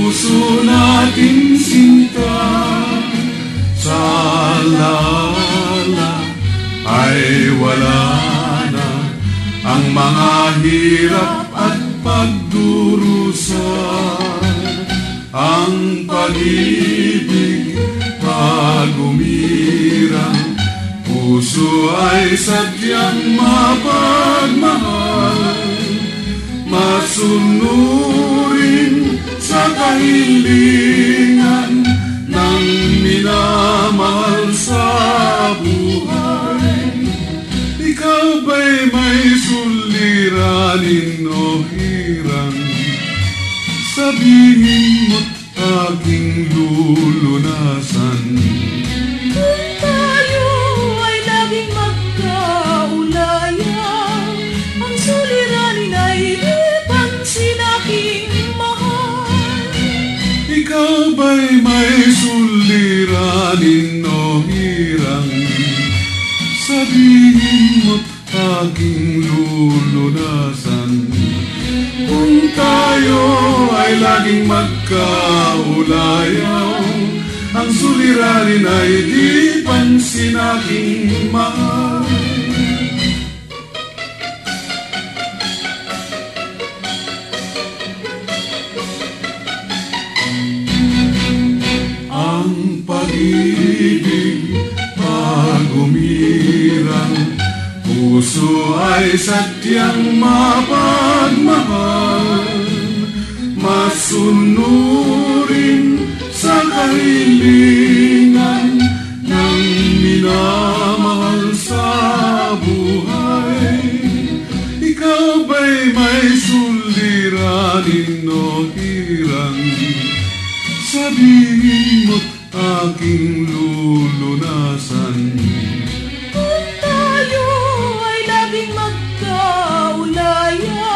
puso natin sinta. Sa alaala ay wala na ang mga hirap at pagdurusa. Ang pag-ibig pag umirang, puso ay sadyang mapagmahal. Masunurin sa kahilingan ng minamahal sa buhay. Ikaw ba'y may suliranin o hirang? Sabihin mo't aking lulunasan. Kung tayo ay laging magkaulaya, ang suliranin ay di pansin aking mahal. Ikaw ba'y may suliranin o hirang? Sabihin mo't aking lulunasan. Kung tayo ay laging magkaulayaw, ang suliranin ay di pansin aking mahal. Ang pag-ibig pag umirang, puso ay sadyang mapagmahal. Masunurin sa kahilingan ng minamahal sa buhay. Ikaw ba'y may suliranin o hirang? Sabihin mo't aking lulunasan. Kung tayo ay laging magkaulaya,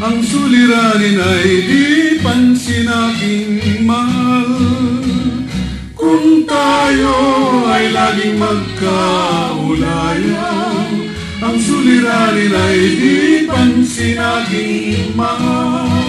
ang suliranin ay di pansin aking mahal. Kung tayo ay laging magkaulaya, ang suliranin ay di pansin aking mahal.